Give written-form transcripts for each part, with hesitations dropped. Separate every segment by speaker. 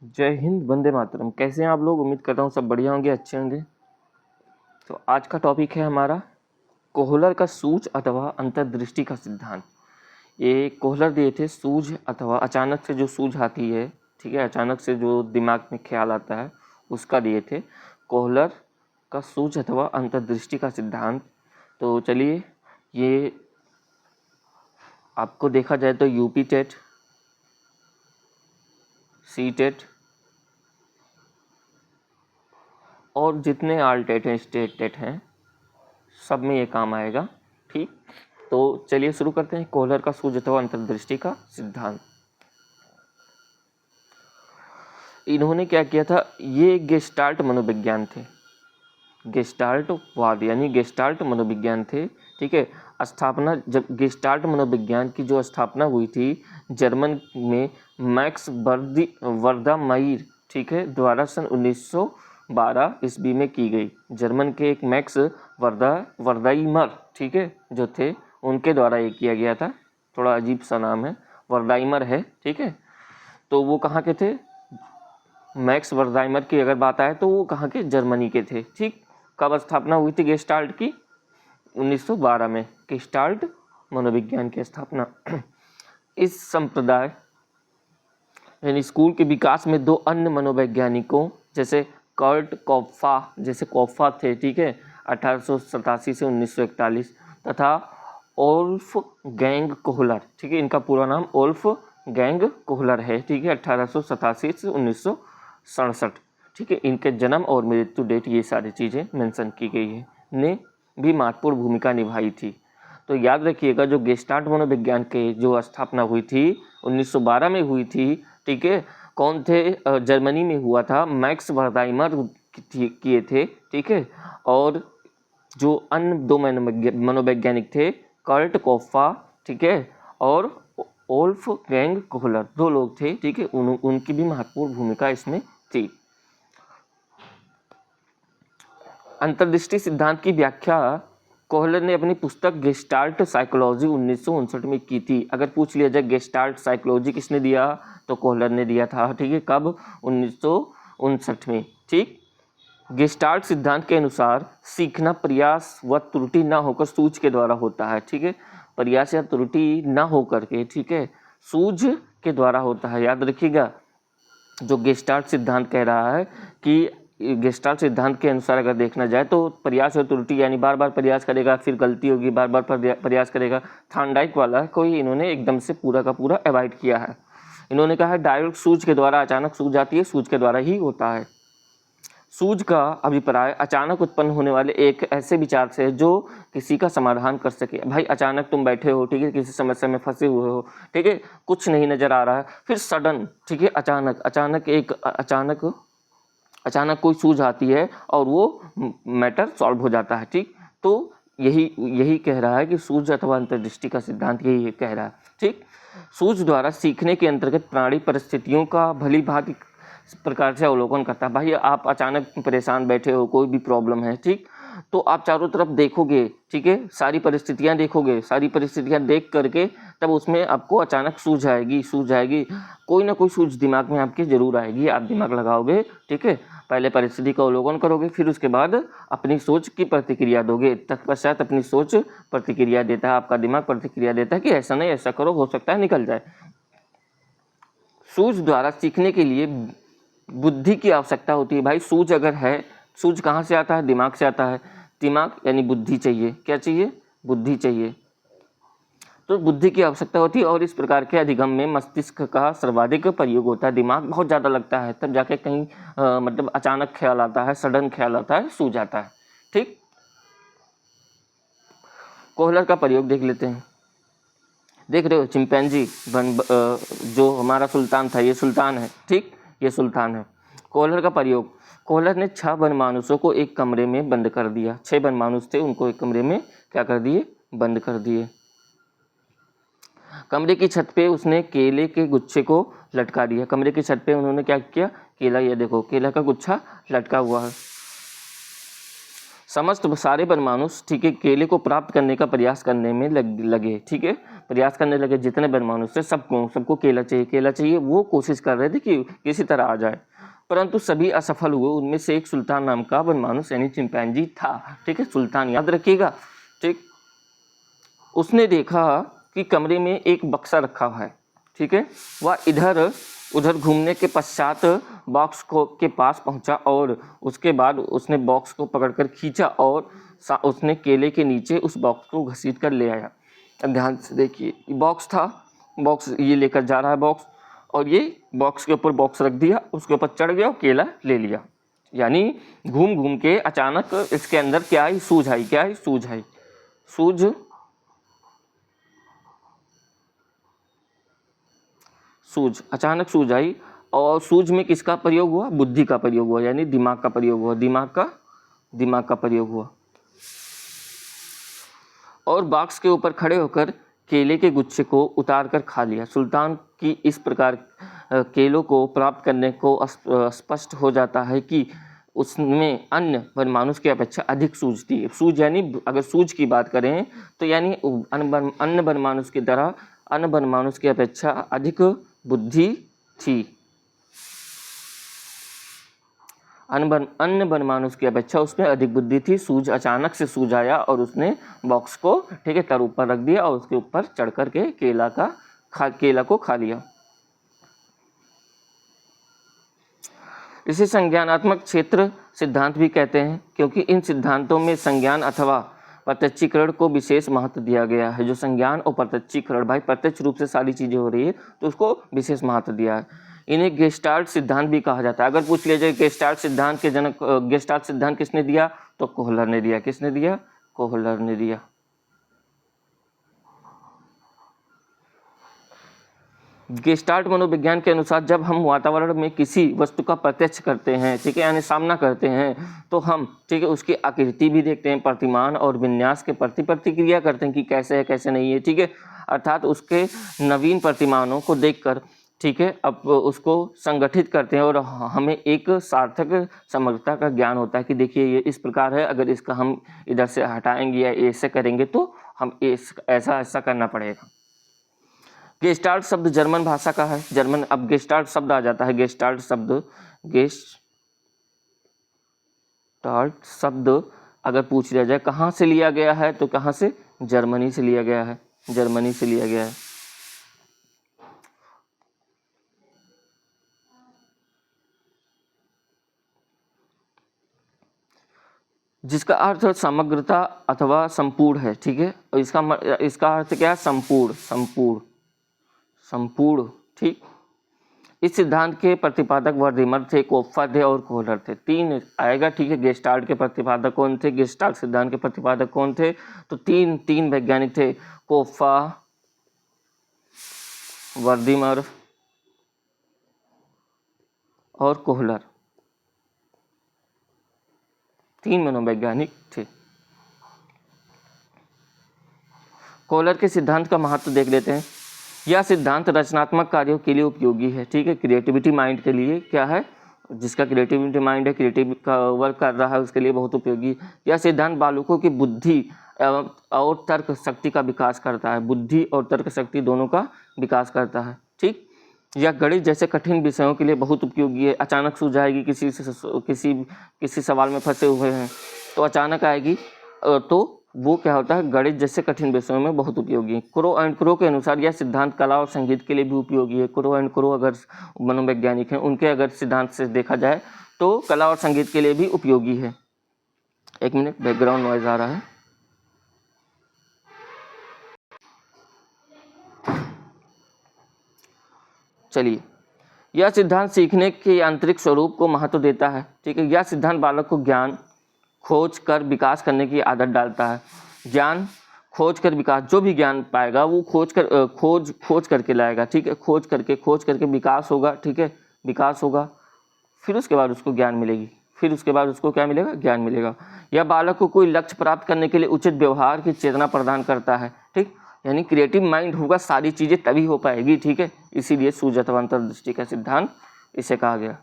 Speaker 1: जय हिंद, वंदे मातरम। कैसे हैं आप लोग? उम्मीद करता हूँ सब बढ़िया होंगे, अच्छे होंगे। तो आज का टॉपिक है हमारा कोहलर का सूझ अथवा अंतर्दृष्टि का सिद्धांत। ये कोहलर दिए थे सूझ अथवा अचानक से जो सूझ आती है, ठीक है, अचानक से जो दिमाग में ख्याल आता है उसका दिए थे कोहलर का सूझ अथवा अंतर्दृष्टि का सिद्धांत। तो चलिए, ये आपको देखा जाए तो यूपी टेट, सी टेट और जितने आल टेट हैं, स्टेट टेट हैं, सब में ये काम आएगा। ठीक, तो चलिए शुरू करते हैं। कोहलर का सूझ अथवा अंतर्दृष्टि का सिद्धांत। इन्होंने क्या किया था, ये गेस्टाल्ट मनोविज्ञान थे, गेस्टाल्टवाद यानी गेस्टाल्ट मनोविज्ञान थे। ठीक है, स्थापना जब गेस्टाल्ट मनोविज्ञान की जो स्थापना हुई थी जर्मन में मैक्स वर्दामाइर, ठीक है, द्वारा सन 1912 ईस्वी में की गई। जर्मन के एक मैक्स वर्दाइमर, ठीक है, जो थे उनके द्वारा ये किया गया था। थोड़ा अजीब सा नाम है, वर्दाइमर है, ठीक है। तो वो कहाँ के थे? मैक्स वर्दाइमर की अगर बात आए तो वो कहाँ के? जर्मनी के थे। ठीक, कब स्थापना हुई थी गेस्टाल्ट की? 1912 में गेस्टाल्ट मनोविज्ञान की स्थापना। इस संप्रदाय यानी स्कूल के विकास में दो अन्य मनोवैज्ञानिकों जैसे कर्ट कॉप्फा, जैसे कॉप्फा थे, ठीक है, 1887 से 1941, तथा ओल्फ गैंग कोहलर, ठीक है, इनका पूरा नाम ओल्फ गैंग कोहलर है, ठीक है, 1887 से 1967, ठीक है, इनके जन्म और मृत्यु डेट ये सारी चीज़ें मेंशन की गई है, ने भी महत्वपूर्ण भूमिका निभाई थी। तो याद रखिएगा, जो गेस्टाल्ट मनोविज्ञान के जो स्थापना हुई थी 1912 में हुई थी, ठीक है, कौन थे? जर्मनी में हुआ था, मैक्स वर्दाइमर किए थे, ठीक है, और जो अन्य दो मनोवैज्ञानिक थे कर्ट कोफ्फा, ठीक है, और ओल्फ गैंग कोहलर, दो लोग थे, ठीक है, उनकी भी महत्वपूर्ण भूमिका इसमें थी। अंतर्दृष्टि सिद्धांत की व्याख्या कोहलर ने अपनी पुस्तक गेस्टाल्ट साइकोलॉजी 1959 में की थी। अगर पूछ लिया जाए गेस्टाल्ट साइकोलॉजी किसने दिया, तो कोहलर ने दिया था, ठीक है, कब? 1959 में। ठीक, गेस्टाल्ट सिद्धांत के अनुसार सीखना प्रयास व त्रुटि ना होकर सूझ के द्वारा होता है, ठीक है, प्रयास या त्रुटि ना होकर के, ठीक है, सूझ के द्वारा होता है। याद रखिएगा, जो गेस्टाल्ट सिद्धांत कह रहा है कि गेस्टाल्ट सिद्धांत के अनुसार अगर देखना जाए तो प्रयास और त्रुटि यानी बार बार प्रयास करेगा फिर गलती होगी, बार बार प्रयास करेगा, थार्नडाइक वाला कोई इन्होंने एकदम से पूरा का पूरा अवॉइड किया है। इन्होंने कहा है डायरेक्ट सूझ के द्वारा अचानक सूझ आती है, सूझ के द्वारा ही होता है। सूझ का अभिप्राय अचानक उत्पन्न होने वाले एक ऐसे विचार से जो किसी का समाधान कर सके। भाई अचानक तुम बैठे हो, ठीक है, किसी समस्या में फंसे हुए हो, ठीक है, कुछ नहीं नजर आ रहा है, फिर सडन, ठीक है, अचानक कोई सूझ आती है और वो मैटर सॉल्व हो जाता है। ठीक, तो यही कह रहा है कि सूझ अथवा अंतर्दृष्टि का सिद्धांत यही कह रहा है। ठीक, सूझ द्वारा सीखने के अंतर्गत प्राणी परिस्थितियों का भली भांति प्रकार से अवलोकन करता है। भाई आप अचानक परेशान बैठे हो, कोई भी प्रॉब्लम है, ठीक, तो आप चारों तरफ देखोगे, ठीक है, सारी परिस्थितियां देखोगे, सारी परिस्थितियां देख करके तब उसमें आपको अचानक सूझ आएगी, कोई ना कोई सूझ दिमाग में आपके जरूर आएगी, आप दिमाग लगाओगे, ठीक है, पहले परिस्थिति का अवलोकन करोगे, फिर उसके बाद अपनी सोच की प्रतिक्रिया दोगे, तत्पश्चात अपनी सोच प्रतिक्रिया देता है, आपका दिमाग प्रतिक्रिया देता है कि ऐसा नहीं ऐसा करो, हो सकता है निकल जाए। सूझ द्वारा सीखने के लिए बुद्धि की आवश्यकता होती है। भाई सूझ अगर है, सूझ कहाँ से आता है? दिमाग से आता है। दिमाग यानी बुद्धि चाहिए, क्या चाहिए? बुद्धि चाहिए, तो बुद्धि की आवश्यकता होती है और इस प्रकार के अधिगम में मस्तिष्क का सर्वाधिक प्रयोग होता है। दिमाग बहुत ज़्यादा लगता है तब जाके कहीं मतलब अचानक ख्याल आता है, सडन ख्याल आता है, सूझ आता है। ठीक, कोहलर का प्रयोग देख लेते हैं। देख रहे हो चिंपैंजी जो हमारा सुल्तान था, ये सुल्तान है, ठीक, ये सुल्तान है। कोहलर का प्रयोग, कोहलर ने 6 वनमानुषों को एक कमरे में बंद कर दिया। 6 वनमानुष थे, उनको एक कमरे में क्या कर दिए? बंद कर दिए। कमरे की छत पे उसने केले के गुच्छे को लटका दिया। कमरे की छत पे उन्होंने क्या किया? केला, ये देखो केला का गुच्छा लटका हुआ है। समस्त सारे वनमानुष, ठीक है, केले को प्राप्त करने का प्रयास करने में लगे, ठीक है, प्रयास करने लगे जितने वनमानुष थे सबको केला चाहिए, वो कोशिश कर रहे थे कि किसी तरह आ जाए, परंतु सभी असफल हुए। उनमें से एक सुल्तान नाम का वनमानुष यानी चिंपैंजी था, ठीक है, सुल्तान याद रखिएगा, ठीक। उसने देखा कि कमरे में एक बक्सा रखा हुआ है, ठीक है। वह इधर उधर घूमने के पश्चात बॉक्स को के पास पहुंचा और उसके बाद उसने बॉक्स को पकड़कर खींचा और उसने केले के नीचे उस बॉक्स को घसीट कर ले आया। अब ध्यान से देखिए, बॉक्स था, बॉक्स ये लेकर जा रहा है बॉक्स, और ये बॉक्स के ऊपर बॉक्स रख दिया, उसके ऊपर चढ़ गया और केला ले लिया। यानी घूम घूम के अचानक इसके अंदर क्या आई, सूझ आई। क्या आई, सूझ आई। सूझ अचानक सूझ आई, और सूझ में किसका प्रयोग हुआ, बुद्धि का प्रयोग हुआ, यानी दिमाग का प्रयोग हुआ, दिमाग का प्रयोग हुआ। और बॉक्स के ऊपर खड़े होकर केले के गुच्छे को उतार कर खा लिया। सुल्तान की इस प्रकार केलों को प्राप्त करने को स्पष्ट हो जाता है कि उसमें अन्य वनमानुष की अपेक्षा अधिक सूझ थी। सूझ यानी अगर सूझ की बात करें तो यानी अन्य वनमानुष की तरह अन्य वनमानुष की अपेक्षा अधिक बुद्धि थी। अन्य वनमानुष की अपेक्षा उसमें अधिक बुद्धि थी। सूझ अचानक से सूझ आया और उसने बॉक्स को, ठीक है, तर ऊपर रख दिया और उसके ऊपर चढ़ कर के केला को खा लिया। इसे संज्ञानात्मक क्षेत्र सिद्धांत भी कहते हैं, क्योंकि इन सिद्धांतों में संज्ञान अथवा प्रत्यक्षीकरण को विशेष महत्व दिया गया है। जो संज्ञान और प्रत्यक्षीकरण, भाई प्रत्यक्ष रूप से सारी चीजें हो रही है तो उसको विशेष महत्व दिया है। इन्हें गेस्टाल्ट सिद्धांत भी कहा जाता है। अगर पूछ लिया जाए गेस्टाल्ट सिद्धांत के जनक, गेस्टाल्ट सिद्धांत किसने दिया, तो कोहलर ने दिया। किसने दिया, कोहलर ने दिया। गेस्टाल्ट मनोविज्ञान के अनुसार जब हम वातावरण में किसी वस्तु का प्रत्यक्ष करते हैं, ठीक है, यानी सामना करते हैं, तो हम, ठीक है, उसकी आकृति भी देखते हैं, प्रतिमान और विन्यास के प्रति प्रतिक्रिया करते हैं कि कैसे है कैसे नहीं है, ठीक है, अर्थात उसके नवीन प्रतिमानों को देखकर, ठीक है, अब उसको संगठित करते हैं और हमें एक सार्थक समग्रता का ज्ञान होता है कि देखिए ये इस प्रकार है, अगर इसका हम इधर से हटाएंगे या ऐसे करेंगे तो हम ऐसा करना पड़ेगा। गेस्टाल्ट शब्द जर्मन भाषा का है। अब गेस्टाल्ट शब्द आ जाता है। गेस्टाल्ट शब्द अगर पूछ लिया जाए कहाँ से लिया गया है, तो कहाँ से, जर्मनी से लिया गया है। जर्मनी से लिया गया है। जिसका अर्थ समग्रता अथवा संपूर्ण है, ठीक है, और इसका अर्थ क्या है, संपूर्ण, ठीक। इस सिद्धांत के प्रतिपादक वर्धेमर थे, कोप्फर थे और कोहलर थे। तीन आएगा, ठीक है। गेस्टाल्ट के प्रतिपादक कौन थे, गेस्टाल्ट सिद्धांत के प्रतिपादक कौन थे, तो तीन वैज्ञानिक थे, कोप्फा, वर्धेमर और कोहलर। तीन मनोवैज्ञानिक थे। कोहलर के सिद्धांत का महत्व देख लेते हैं। यह सिद्धांत रचनात्मक कार्यों के लिए उपयोगी है, ठीक है, क्रिएटिविटी माइंड के लिए क्या है, जिसका क्रिएटिविटी माइंड है, क्रिएटिव का वर्क कर रहा है, उसके लिए बहुत उपयोगी। यह सिद्धांत बालकों की बुद्धि और तर्क शक्ति का विकास करता है। बुद्धि और तर्क शक्ति दोनों का विकास करता है, ठीक। यह गणित जैसे कठिन विषयों के लिए बहुत उपयोगी है। अचानक सूझ आएगी, किसी सवाल में फंसे हुए हैं तो अचानक आएगी, तो वो क्या होता है, गणित जैसे कठिन विषयों में बहुत उपयोगी है। क्रो एंड क्रो के अनुसार यह सिद्धांत कला और संगीत के लिए भी उपयोगी है। क्रो एंड क्रो अगर मनोवैज्ञानिक हैं, उनके अगर सिद्धांत से देखा जाए तो कला और संगीत के लिए भी उपयोगी है। एक मिनट, बैकग्राउंड नॉइज आ रहा है। चलिए, यह सिद्धांत सीखने के आंतरिक स्वरूप को महत्व देता है, ठीक है। यह सिद्धांत बालक को ज्ञान खोज कर विकास करने की आदत डालता है। ज्ञान खोज कर विकास, जो भी ज्ञान पाएगा वो खोज करके लाएगा, ठीक है, खोज करके विकास होगा, ठीक है, विकास होगा, फिर उसके बाद उसको ज्ञान मिलेगी, फिर उसके बाद उसको क्या मिलेगा, ज्ञान मिलेगा। यह बालक को कोई लक्ष्य प्राप्त करने के लिए उचित व्यवहार की चेतना प्रदान करता है, ठीक, यानी क्रिएटिव माइंड होगा, सारी चीज़ें तभी हो पाएगी, ठीक है। इसीलिए सूझ अथवा अंतर्दृष्टि का सिद्धांत इसे कहा गया।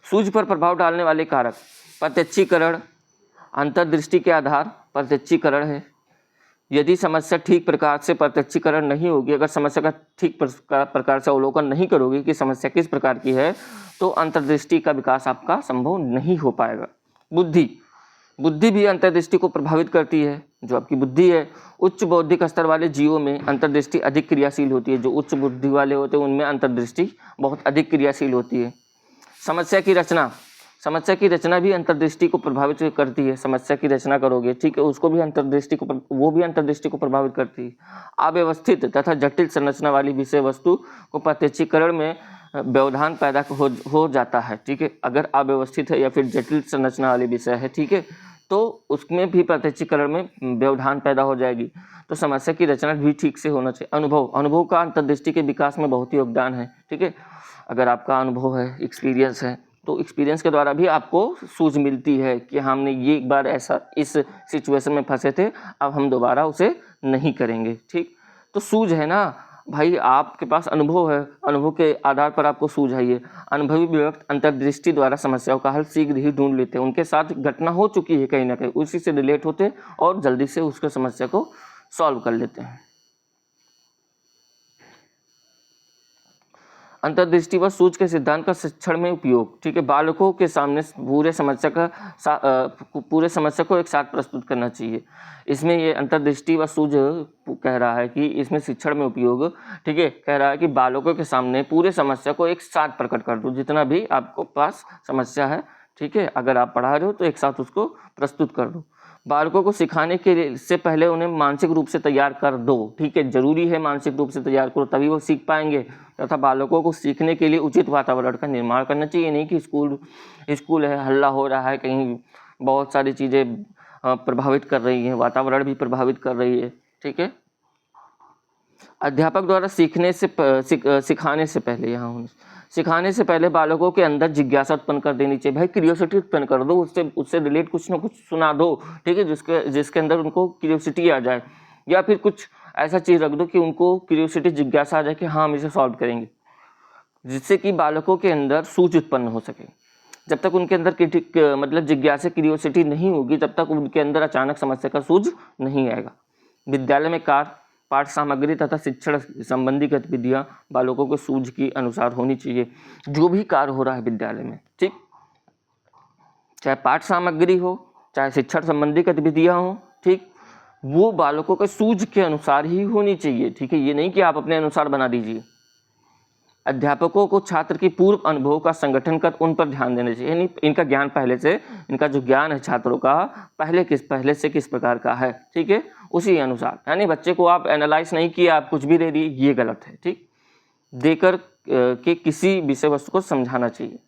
Speaker 1: सूझ पर प्रभाव डालने वाले कारक, प्रत्यक्षीकरण अंतर्दृष्टि के आधार प्रत्यक्षीकरण है, यदि समस्या ठीक प्रकार से प्रत्यक्षीकरण नहीं होगी, अगर समस्या का ठीक प्रकार से अवलोकन नहीं करोगे कि समस्या किस प्रकार की है, तो अंतर्दृष्टि का विकास आपका संभव नहीं हो पाएगा। बुद्धि भी अंतर्दृष्टि को प्रभावित करती है। जो आपकी बुद्धि है, उच्च बौद्धिक स्तर वाले जीवों में अंतर्दृष्टि अधिक क्रियाशील होती है। जो उच्च बुद्धि वाले होते हैं उनमें अंतर्दृष्टि बहुत अधिक क्रियाशील होती है। समस्या की रचना भी अंतर्दृष्टि को प्रभावित करती है। समस्या की रचना करोगे, ठीक है, उसको भी वो भी अंतर्दृष्टि को प्रभावित करती है। अव्यवस्थित तथा जटिल संरचना वाली विषय वस्तु को प्रत्यक्षीकरण में व्यवधान पैदा हो जाता है, ठीक है। अगर अव्यवस्थित है या फिर जटिल संरचना वाली विषय है, ठीक है, तो उसमें भी प्रत्यक्षीकरण में व्यवधान पैदा हो जाएगी। तो समस्या की रचना भी ठीक से होना चाहिए। अनुभव का अंतर्दृष्टि के विकास में बहुत ही योगदान है, ठीक है। अगर आपका अनुभव है, एक्सपीरियंस है, तो एक्सपीरियंस के द्वारा भी आपको सूझ मिलती है कि हमने ये एक बार ऐसा इस सिचुएशन में फंसे थे, अब हम दोबारा उसे नहीं करेंगे, ठीक। तो सूझ है ना भाई, आपके पास अनुभव है, अनुभव के आधार पर आपको सूझ है। ये अनुभवी व्यक्ति अंतर्दृष्टि द्वारा समस्याओं का हल शीघ्र ही ढूंढ लेते हैं। उनके साथ घटना हो चुकी है कहीं ना कहीं, उसी से रिलेट होते और जल्दी से उसके समस्या को सॉल्व कर लेते हैं। अंतर्दृष्टि व सूझ के सिद्धांत का शिक्षण में उपयोग, ठीक है। बालकों के सामने पूरे समस्या को एक साथ प्रस्तुत करना चाहिए। इसमें ये अंतर्दृष्टि व सूझ कह रहा है कि इसमें शिक्षण में उपयोग, ठीक है, कह रहा है कि बालकों के सामने पूरे समस्या को एक साथ प्रकट कर दो। जितना भी आपको पास समस्या है, ठीक है, अगर आप पढ़ा रहे हो तो एक साथ उसको प्रस्तुत कर दो। बालकों को सिखाने के से पहले उन्हें मानसिक रूप से तैयार कर दो, ठीक है। जरूरी है मानसिक रूप से तैयार करो, तभी वो सीख पाएंगे। तथा बालकों को सीखने के लिए उचित वातावरण का निर्माण करना चाहिए। नहीं कि स्कूल है, हल्ला हो रहा है, कहीं बहुत सारी चीज़ें प्रभावित कर रही हैं, वातावरण भी प्रभावित कर रही है, ठीक है। अध्यापक द्वारा सिखाने से पहले बालकों के अंदर जिज्ञासा उत्पन्न कर देनी चाहिए। भाई क्यूरियोसिटी उत्पन्न कर दो, उससे रिलेट कुछ ना कुछ सुना दो, ठीक है, जिसके अंदर उनको क्यूरियोसिटी आ जाए, या फिर कुछ ऐसा चीज़ रख दो कि उनको क्यूरियोसिटी, जिज्ञासा आ जाए कि हाँ हम इसे सॉल्व करेंगे, जिससे कि बालकों के अंदर सूझ उत्पन्न हो सके। जब तक उनके अंदर मतलब जिज्ञासा, क्यूरियोसिटी नहीं होगी, तब तक उनके अंदर अचानक समस्या का सूझ नहीं आएगा। विद्यालय में पाठ सामग्री तथा शिक्षण संबंधी गतिविधियां बालकों को सूझ के अनुसार होनी चाहिए। जो भी कार्य हो रहा है विद्यालय में, ठीक, चाहे पाठ सामग्री हो, चाहे शिक्षण संबंधी गतिविधियां हो, ठीक, वो बालकों के सूझ के अनुसार ही होनी चाहिए, ठीक है। ये नहीं कि आप अपने अनुसार बना दीजिए। अध्यापकों को छात्र की पूर्व अनुभव का संगठन कर उन पर ध्यान देना चाहिए। यानी इनका ज्ञान पहले से, इनका जो ज्ञान है छात्रों का पहले से किस प्रकार का है, ठीक है, उसी अनुसार। यानी बच्चे को आप एनालाइज नहीं किया, आप कुछ भी दे दिए, ये गलत है, ठीक। देकर के किसी विषय वस्तु को समझाना चाहिए।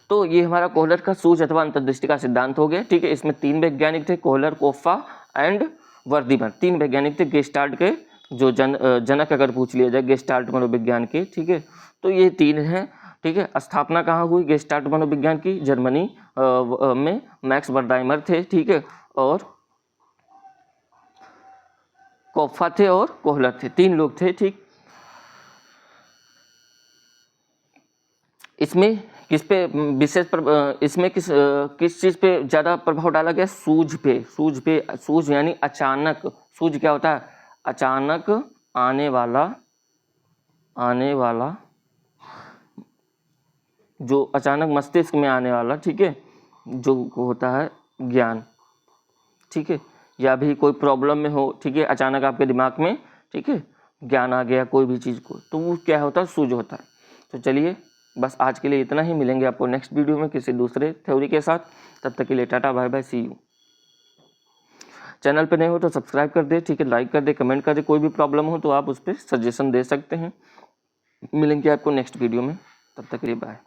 Speaker 1: तो ये हमारा कोहलर का सूझ अथवा अंतर्दृष्टि का सिद्धांत हो गया, ठीक है। इसमें 3 वैज्ञानिक थे, कोहलर, कोफ्फा एंड वर्दीमन। 3 वैज्ञानिक थे गेस्टाल्ट के, जो जनक अगर पूछ लिया जाए गेस्टाल्ट मनोविज्ञान के, ठीक है, तो ये 3 हैं, ठीक है। स्थापना कहाँ हुई गेस्टाल्ट मनोविज्ञान की? जर्मनी में मैक्स वर्दाइमर थे, ठीक है, और कोफ्फा थे और कोहलर थे, 3 लोग थे, ठीक। इसमें किस पे विशेष इसमें किस चीज़ पे ज़्यादा प्रभाव डाला गया? सूझ पे। सूझ यानी अचानक। सूझ क्या होता है? अचानक आने वाला जो अचानक मस्तिष्क में आने वाला, ठीक है, जो होता है ज्ञान, ठीक है, या भी कोई प्रॉब्लम में हो, ठीक है, अचानक आपके दिमाग में, ठीक है, ज्ञान आ गया कोई भी चीज़ को, तो वो क्या होता है? सूझ होता है। तो चलिए बस आज के लिए इतना ही। मिलेंगे आपको नेक्स्ट वीडियो में किसी दूसरे थ्योरी के साथ। तब तक के लिए tata, bye bye, see you. Channel पे नए हो तो सब्सक्राइब कर दे, ठीक है, लाइक कर दे, कमेंट कर दे। कोई भी प्रॉब्लम हो तो आप उस पर सजेशन दे सकते हैं। मिलेंगे आपको नेक्स्ट वीडियो में, तब तक के लिए बाय।